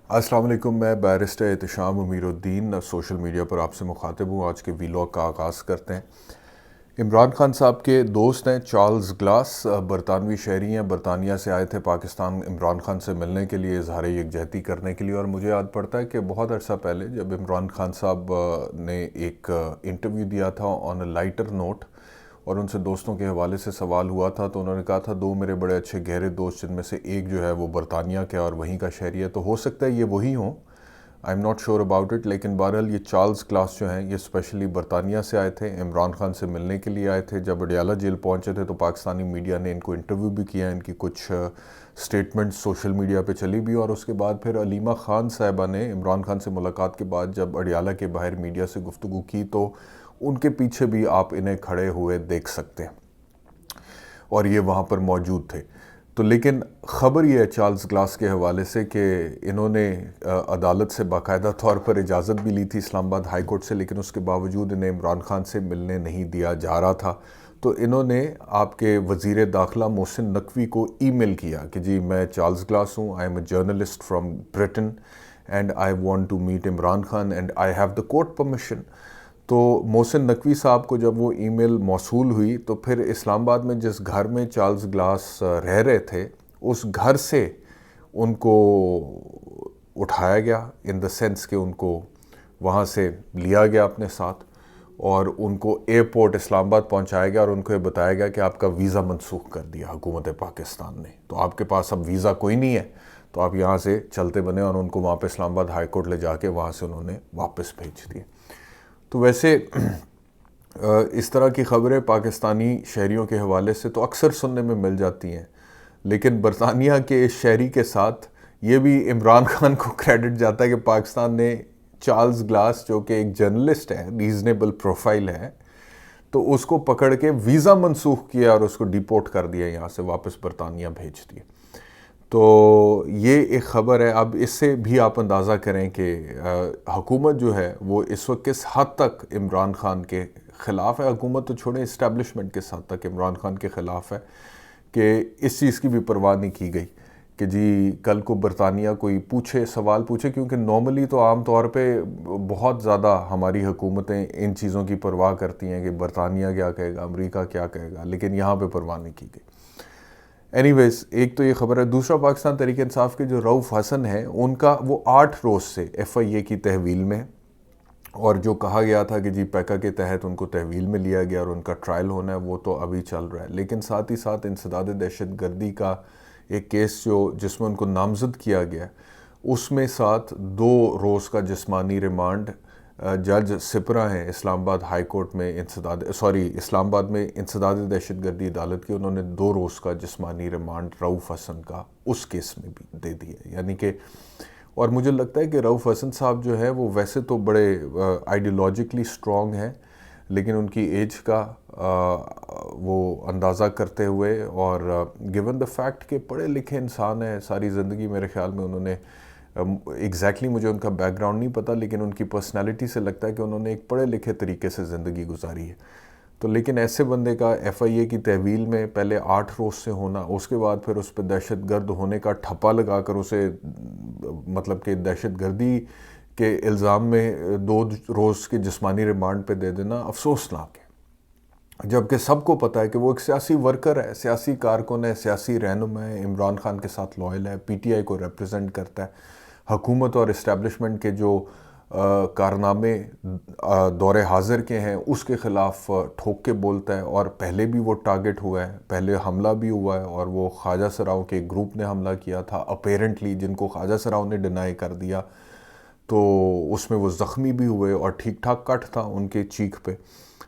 السلام علیکم، میں بیرسٹر احتشام امیر الدین سوشل میڈیا پر آپ سے مخاطب ہوں۔ آج کے ویلاگ کا آغاز کرتے ہیں۔ عمران خان صاحب کے دوست ہیں چارلز گلاس، برطانوی شہری ہیں، برطانیہ سے آئے تھے پاکستان عمران خان سے ملنے کے لیے، اظہار یکجہتی کرنے کے لیے۔ اور مجھے یاد پڑتا ہے کہ بہت عرصہ پہلے جب عمران خان صاحب نے ایک انٹرویو دیا تھا آن اے لائٹر نوٹ، اور ان سے دوستوں کے حوالے سے سوال ہوا تھا، تو انہوں نے کہا تھا دو میرے بڑے اچھے گہرے دوست جن میں سے ایک جو ہے وہ برطانیہ کے اور وہیں کا شہری ہے، تو ہو سکتا ہے یہ وہی ہوں، I am not sure about it. لیکن بہرحال یہ چارلز کلاس جو ہیں یہ اسپیشلی برطانیہ سے آئے تھے، عمران خان سے ملنے کے لیے آئے تھے۔ جب اڈیالہ جیل پہنچے تھے تو پاکستانی میڈیا نے ان کو انٹرویو بھی کیا، ان کی کچھ سٹیٹمنٹ سوشل میڈیا پہ چلی بھی، اور اس کے بعد پھر علیمہ خان صاحبہ نے عمران خان سے ملاقات کے بعد جب اڈیالہ کے باہر میڈیا سے گفتگو کی تو ان کے پیچھے بھی آپ انہیں کھڑے ہوئے دیکھ سکتے ہیں، اور یہ وہاں پر موجود تھے۔ تو لیکن خبر یہ ہے چارلز گلاس کے حوالے سے کہ انہوں نے عدالت سے باقاعدہ طور پر اجازت بھی لی تھی اسلام آباد ہائی کورٹ سے، لیکن اس کے باوجود انہیں عمران خان سے ملنے نہیں دیا جا رہا تھا۔ تو انہوں نے آپ کے وزیر داخلہ محسن نقوی کو ای میل کیا کہ جی میں چارلز گلاس ہوں، I am a journalist from Britain and I want to meet Imran Khan and I have the court permission. تو محسن نقوی صاحب کو جب وہ ای میل موصول ہوئی تو پھر اسلام آباد میں جس گھر میں چارلز گلاس رہ رہے تھے اس گھر سے ان کو اٹھایا گیا، ان دا سینس کہ ان کو وہاں سے لیا گیا اپنے ساتھ، اور ان کو ایئرپورٹ اسلام آباد پہنچایا گیا، اور ان کو یہ بتایا گیا کہ آپ کا ویزا منسوخ کر دیا حکومت پاکستان نے، تو آپ کے پاس اب ویزا کوئی نہیں ہے، تو آپ یہاں سے چلتے بنے، اور ان کو وہاں پہ اسلام آباد ہائی کورٹ لے جا کے وہاں سے انہوں نے واپس بھیج دیے۔ تو ویسے اس طرح کی خبریں پاکستانی شہریوں کے حوالے سے تو اکثر سننے میں مل جاتی ہیں، لیکن برطانیہ کے اس شہری کے ساتھ یہ بھی عمران خان کو کریڈٹ جاتا ہے کہ پاکستان نے چارلز گلاس جو کہ ایک جرنلسٹ ہے، ریزنیبل پروفائل ہے، تو اس کو پکڑ کے ویزا منسوخ کیا اور اس کو ڈیپورٹ کر دیا، یہاں سے واپس برطانیہ بھیج دیا۔ تو یہ ایک خبر ہے۔ اب اس سے بھی آپ اندازہ کریں کہ حکومت جو ہے وہ اس وقت کس حد تک عمران خان کے خلاف ہے۔ حکومت تو چھوڑیں، اسٹیبلشمنٹ کس حد تک عمران خان کے خلاف ہے، کہ اس چیز کی بھی پرواہ نہیں کی گئی کہ جی کل کو برطانیہ کوئی سوال پوچھے، کیونکہ نارملی تو عام طور پہ بہت زیادہ ہماری حکومتیں ان چیزوں کی پرواہ کرتی ہیں کہ برطانیہ کیا کہے گا، امریکہ کیا کہے گا، لیکن یہاں پہ پرواہ نہیں کی گئی۔ اینی ویز ایک تو یہ خبر ہے۔ دوسرا، پاکستان تحریک انصاف کے جو رؤف حسن ہیں ان کا وہ 8 روز سے ایف آئی اے کی تحویل میں، اور جو کہا گیا تھا کہ جی پیکا کے تحت ان کو تحویل میں لیا گیا اور ان کا ٹرائل ہونا ہے، وہ تو ابھی چل رہا ہے۔ لیکن ساتھ ہی ساتھ انسداد دہشت گردی کا ایک کیس جس میں ان کو نامزد کیا گیا، اس میں ساتھ 2 روز کا جسمانی ریمانڈ جج سپرا ہیں اسلام آباد ہائی کورٹ میں اسلام آباد میں انسداد دہشت گردی عدالت کی، انہوں نے 2 روز کا جسمانی ریمانڈ رؤف حسن کا اس کیس میں بھی دے دیا، یعنی کہ اور مجھے لگتا ہے کہ رؤف حسن صاحب جو ہے وہ ویسے تو بڑے آئیڈیولوجیکلی سٹرونگ ہیں، لیکن ان کی ایج کا وہ اندازہ کرتے ہوئے، اور گیون دا فیکٹ کہ پڑھے لکھے انسان ہیں، ساری زندگی میرے خیال میں انہوں نے ایگزیکٹلی مجھے ان کا بیک گراؤنڈ نہیں پتہ، لیکن ان کی پرسنالٹی سے لگتا ہے کہ انہوں نے ایک پڑھے لکھے طریقے سے زندگی گزاری ہے۔ تو لیکن ایسے بندے کا ایف آئی اے کی تحویل میں پہلے 8 روز سے ہونا، اس کے بعد پھر اس پہ دہشت گرد ہونے کا ٹھپا لگا کر اسے مطلب کہ دہشت گردی کے الزام میں 2 روز کے جسمانی ریمانڈ پہ دے دینا افسوسناک ہے، جبکہ سب کو پتہ ہے کہ وہ ایک سیاسی ورکر ہے، سیاسی کارکن ہے، سیاسی رہنما ہے، عمران خان کے ساتھ لائل ہے، پی ٹی آئی کو ریپرزینٹ کرتا ہے۔ حکومت اور اسٹیبلشمنٹ کے جو کارنامے دور حاضر کے ہیں اس کے خلاف ٹھوک کے بولتا ہے، اور پہلے بھی وہ ٹارگٹ ہوا ہے، پہلے حملہ بھی ہوا ہے، اور وہ خواجہ سراؤ کے گروپ نے حملہ کیا تھا اپیرنٹلی، جن کو خواجہ سراؤ نے ڈینائی کر دیا، تو اس میں وہ زخمی بھی ہوئے اور ٹھیک ٹھاک کٹ تھا ان کے چیک پہ،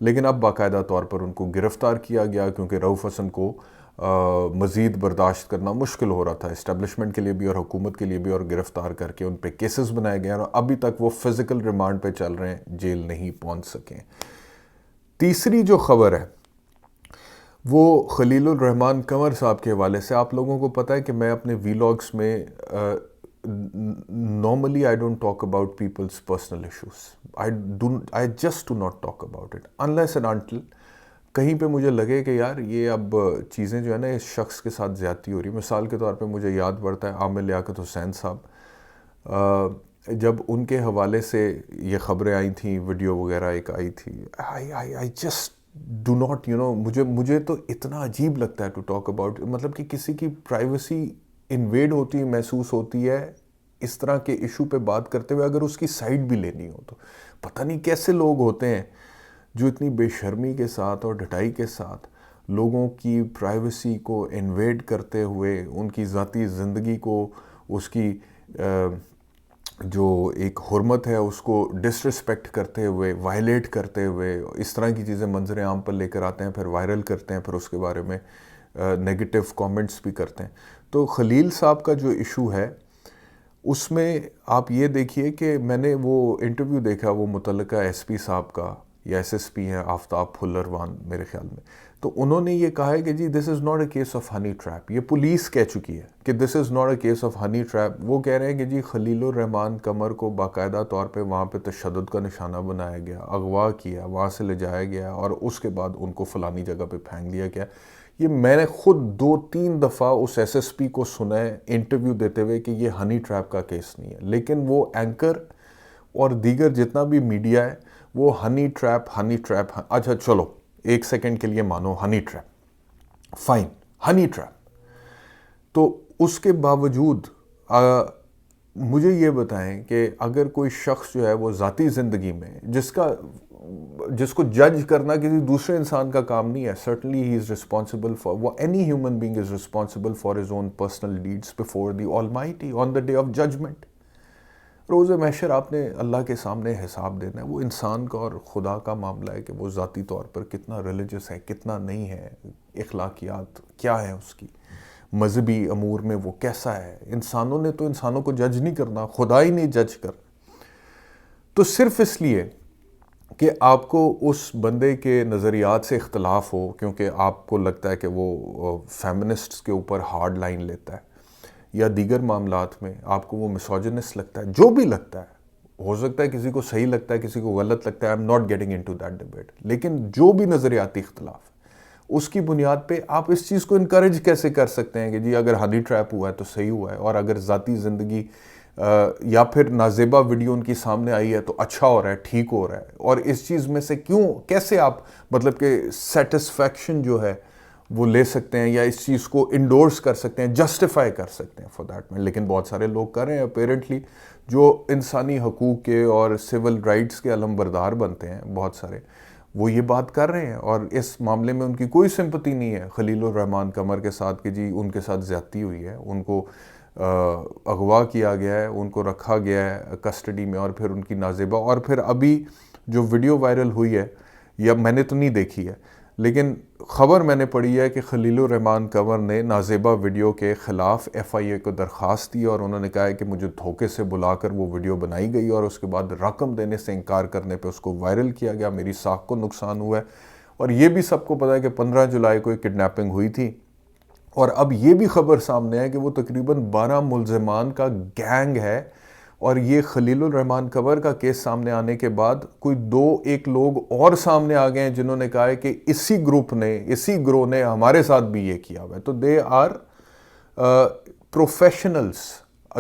لیکن اب باقاعدہ طور پر ان کو گرفتار کیا گیا، کیونکہ رؤف حسن کو مزید برداشت کرنا مشکل ہو رہا تھا اسٹیبلشمنٹ کے لیے بھی اور حکومت کے لیے بھی، اور گرفتار کر کے ان پہ کیسز بنائے گئے ہیں، اور ابھی تک وہ فزیکل ریمانڈ پہ چل رہے ہیں، جیل نہیں پہنچ سکیں۔ تیسری جو خبر ہے وہ خلیل الرحمان کنور صاحب کے حوالے سے۔ آپ لوگوں کو پتہ ہے کہ میں اپنے ویلاگس میں normally I don't talk about people's personal issues. I just do not talk about it unless and until کہیں پہ مجھے لگے کہ یار یہ اب چیزیں جو ہے نا اس شخص کے ساتھ زیادتی ہو رہی ہے۔ مثال کے طور پہ مجھے یاد پڑتا ہے عامر لیاقت حسین صاحب، جب ان کے حوالے سے یہ خبریں آئی تھیں، ویڈیو وغیرہ ایک آئی تھی، آئی جسٹ ڈو ناٹ مجھے تو اتنا عجیب لگتا ہے ٹو ٹاک اباؤٹ، مطلب کہ کسی کی پرائیویسی انویڈ ہوتی محسوس ہوتی ہے اس طرح کے ایشو پہ بات کرتے ہوئے، اگر اس کی سائڈ بھی لینی ہو تو پتہ نہیں کیسے لوگ ہوتے ہیں جو اتنی بے شرمی کے ساتھ اور ڈھٹائی کے ساتھ لوگوں کی پرائیویسی کو انویڈ کرتے ہوئے، ان کی ذاتی زندگی کو، اس کی جو ایک حرمت ہے اس کو ڈس رسپیکٹ کرتے ہوئے، وائلیٹ کرتے ہوئے اس طرح کی چیزیں منظر عام پر لے کر آتے ہیں، پھر وائرل کرتے ہیں، پھر اس کے بارے میں نیگیٹو کامنٹس بھی کرتے ہیں۔ تو خلیل صاحب کا جو ایشو ہے اس میں آپ یہ دیکھیے کہ میں نے وہ انٹرویو دیکھا وہ متعلقہ ایس پی صاحب کا، یا ایس ایس پی ہیں آفتاب پھلروان میرے خیال میں، تو انہوں نے یہ کہا ہے کہ جی this is not a case of honey trap, یہ پولیس کہہ چکی ہے کہ this is not a case of honey trap. وہ کہہ رہے ہیں کہ جی خلیل الرحمان قمر کو باقاعدہ طور پہ وہاں پہ تشدد کا نشانہ بنایا گیا، اغوا کیا، وہاں سے لے جایا گیا اور اس کے بعد ان کو فلانی جگہ پہ پھینک دیا گیا۔ یہ میں نے خود 2-3 دفعہ اس ایس ایس پی کو سنا ہے انٹرویو دیتے ہوئے کہ یہ ہنی ٹریپ کا کیس نہیں ہے، لیکن وہ اینکر اور دیگر جتنا بھی میڈیا ہے وہ ہنی ٹریپ اچھا چلو ایک سیکنڈ کے لیے مانو honey trap, fine honey trap, تو اس کے باوجود مجھے یہ بتائیں کہ اگر کوئی شخص جو ہے وہ ذاتی زندگی میں جس کو جج کرنا کسی دوسرے انسان کا کام نہیں ہے، certainly he is responsible for any human being is responsible for his own personal deeds before the Almighty on the day of judgment۔ روز محشر آپ نے اللہ کے سامنے حساب دینا ہے، وہ انسان کا اور خدا کا معاملہ ہے کہ وہ ذاتی طور پر کتنا ریلیجس ہے، کتنا نہیں ہے، اخلاقیات کیا ہے اس کی، مذہبی امور میں وہ کیسا ہے۔ انسانوں نے تو انسانوں کو جج نہیں کرنا، خدا ہی نہیں جج کر، تو صرف اس لیے کہ آپ کو اس بندے کے نظریات سے اختلاف ہو، کیونکہ آپ کو لگتا ہے کہ وہ فیمنسٹس کے اوپر ہارڈ لائن لیتا ہے، یا دیگر معاملات میں آپ کو وہ مسوجنسٹ لگتا ہے، جو بھی لگتا ہے، ہو سکتا ہے کسی کو صحیح لگتا ہے، کسی کو غلط لگتا ہے، I'm not getting into that debate، لیکن جو بھی نظریاتی اختلاف ہے اس کی بنیاد پہ آپ اس چیز کو انکریج کیسے کر سکتے ہیں کہ جی اگر ہنی ٹریپ ہوا ہے تو صحیح ہوا ہے، اور اگر ذاتی زندگی یا پھر نازیبا ویڈیو ان کی سامنے آئی ہے تو اچھا ہو رہا ہے، ٹھیک ہو رہا ہے، اور اس چیز میں سے کیسے آپ مطلب کہ سیٹسفیکشن جو ہے وہ لے سکتے ہیں، یا اس چیز کو انڈورس کر سکتے ہیں، جسٹیفائی کر سکتے ہیں فار دیٹ میں۔ لیکن بہت سارے لوگ کر رہے ہیں اپیرنٹلی، جو انسانی حقوق کے اور سول رائٹس کے علم بردار بنتے ہیں، بہت سارے وہ یہ بات کر رہے ہیں، اور اس معاملے میں ان کی کوئی سمپتی نہیں ہے خلیل الرحمان قمر کے ساتھ کہ جی ان کے ساتھ زیادتی ہوئی ہے، ان کو اغوا کیا گیا ہے، ان کو رکھا گیا ہے کسٹڈی میں، اور پھر ان کی نازیبا، اور پھر ابھی جو ویڈیو وائرل ہوئی ہے، یا میں نے تو نہیں دیکھی ہے لیکن خبر میں نے پڑھی ہے کہ خلیل الرحمان قمر نے نازیبا ویڈیو کے خلاف ایف آئی اے کو درخواست دی، اور انہوں نے کہا ہے کہ مجھے دھوکے سے بلا کر وہ ویڈیو بنائی گئی، اور اس کے بعد رقم دینے سے انکار کرنے پہ اس کو وائرل کیا گیا، میری ساکھ کو نقصان ہوا ہے۔ اور یہ بھی سب کو پتہ ہے کہ 15 جولائی کو ایک کڈنیپنگ ہوئی تھی، اور اب یہ بھی خبر سامنے ہے کہ وہ تقریباً 12 ملزمان کا گینگ ہے، اور یہ خلیل الرحمان قمر کا کیس سامنے آنے کے بعد کوئی 2-1 لوگ اور سامنے آ گئے ہیں جنہوں نے کہا ہے کہ اسی گروہ نے ہمارے ساتھ بھی یہ کیا ہوا ہے۔ تو دے آر پروفیشنلز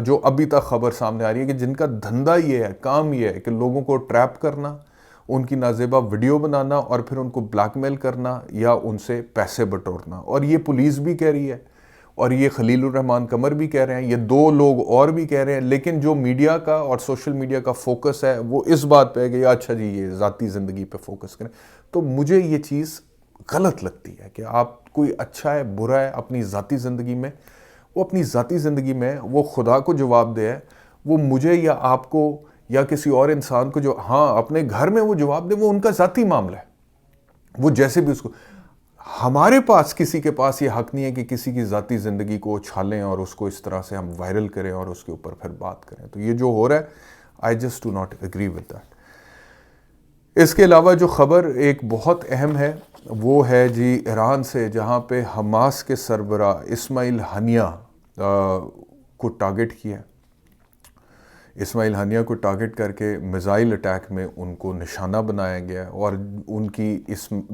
جو ابھی تک خبر سامنے آ رہی ہے کہ جن کا دھندا یہ ہے، کام یہ ہے کہ لوگوں کو ٹریپ کرنا، ان کی نازیبا ویڈیو بنانا، اور پھر ان کو بلیک میل کرنا یا ان سے پیسے بٹورنا۔ اور یہ پولیس بھی کہہ رہی ہے، اور یہ خلیل الرحمان قمر بھی کہہ رہے ہیں، یہ 2 لوگ اور بھی کہہ رہے ہیں، لیکن جو میڈیا کا اور سوشل میڈیا کا فوکس ہے وہ اس بات پہ ہے کہ اچھا جی یہ ذاتی زندگی پہ فوکس کریں۔ تو مجھے یہ چیز غلط لگتی ہے کہ آپ کوئی اچھا ہے برا ہے اپنی ذاتی زندگی میں، وہ اپنی ذاتی زندگی میں وہ خدا کو جواب دے ہے، وہ مجھے یا آپ کو یا کسی اور انسان کو جو اپنے گھر میں وہ جواب دے، وہ ان کا ذاتی معاملہ ہے، وہ جیسے بھی اس کو، ہمارے پاس کسی کے پاس یہ حق نہیں ہے کہ کسی کی ذاتی زندگی کو اچھالیں اور اس کو اس طرح سے ہم وائرل کریں اور اس کے اوپر پھر بات کریں۔ تو یہ جو ہو رہا ہے I just do not agree with that۔ اس کے علاوہ جو خبر ایک بہت اہم ہے وہ ہے جی ایران سے، جہاں پہ حماس کے سربراہ اسماعیل ہنیہ کو ٹارگٹ کیا، اسماعیل ہنیہ کو ٹارگٹ کر کے میزائل اٹیک میں ان کو نشانہ بنایا گیا، اور ان کی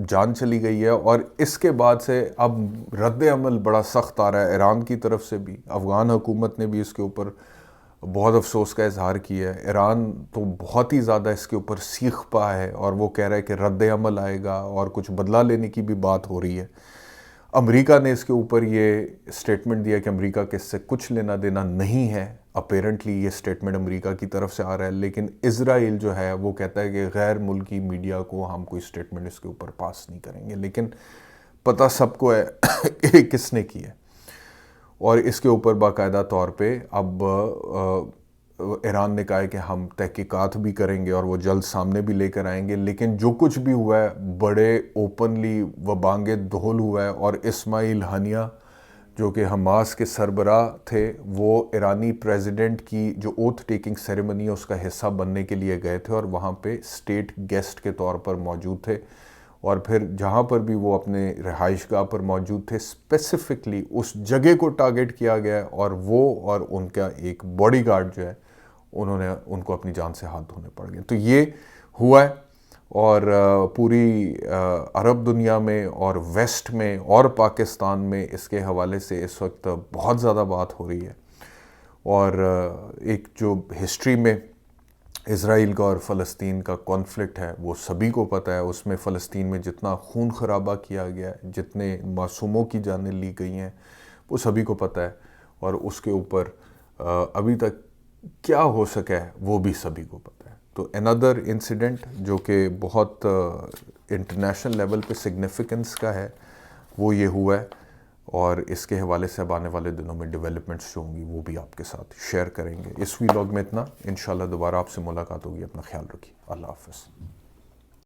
جان چلی گئی ہے، اور اس کے بعد سے اب رد عمل بڑا سخت آ رہا ہے ایران کی طرف سے بھی، افغان حکومت نے بھی اس کے اوپر بہت افسوس کا اظہار کیا ہے. ایران تو بہت ہی زیادہ اس کے اوپر سیخ پا ہے اور وہ کہہ رہا ہے کہ رد عمل آئے گا اور کچھ بدلہ لینے کی بھی بات ہو رہی ہے. امریکہ نے اس کے اوپر یہ سٹیٹمنٹ دیا کہ امریکہ کے اس سے کچھ لینا دینا نہیں ہے. اپیرنٹلی یہ سٹیٹمنٹ امریکہ کی طرف سے آ رہا ہے, لیکن اسرائیل جو ہے وہ کہتا ہے کہ غیر ملکی میڈیا کو ہم کوئی سٹیٹمنٹ اس کے اوپر پاس نہیں کریں گے. لیکن پتہ سب کو ہے کہ کس نے کی ہے, اور اس کے اوپر باقاعدہ طور پہ اب ایران نے کہا ہے کہ ہم تحقیقات بھی کریں گے اور وہ جلد سامنے بھی لے کر آئیں گے. لیکن جو کچھ بھی ہوا ہے بڑے اوپنلی و بانگ دہل ہوا ہے, اور اسماعیل ہنیہ جو کہ حماس کے سربراہ تھے وہ ایرانی پریزیڈنٹ کی جو اوتھ ٹیکنگ سیریمنی ہے اس کا حصہ بننے کے لیے گئے تھے اور وہاں پہ اسٹیٹ گیسٹ کے طور پر موجود تھے. اور پھر جہاں پر بھی وہ اپنے رہائش گاہ پر موجود تھے اسپیسیفکلی اس جگہ کو ٹارگٹ کیا گیا ہے, اور وہ اور ان کا ایک باڈی گارڈ جو ہے ان کو اپنی جان سے ہاتھ دھونے پڑ گئے. تو یہ ہوا ہے, اور پوری عرب دنیا میں اور ویسٹ میں اور پاکستان میں اس کے حوالے سے اس وقت بہت زیادہ بات ہو رہی ہے. اور ایک جو ہسٹری میں اسرائیل کا اور فلسطین کا کانفلکٹ ہے وہ سبھی کو پتہ ہے. اس میں فلسطین میں جتنا خون خرابہ کیا گیا ہے, جتنے معصوموں کی جانیں لی گئی ہیں, وہ سبھی کو پتہ ہے. اور اس کے اوپر ابھی تک کیا ہو سکا ہے وہ بھی سبھی کو پتہ ہے. تو another انسیڈنٹ جو کہ بہت انٹرنیشنل لیول پہ سگنیفیکنس کا ہے وہ یہ ہوا ہے, اور اس کے حوالے سے اب آنے والے دنوں میں ڈیولپمنٹس جو ہوں گی وہ بھی آپ کے ساتھ شیئر کریں گے. اس ویلاگ میں اتنا. انشاءاللہ دوبارہ آپ سے ملاقات ہوگی. اپنا خیال رکھیے. اللہ حافظ.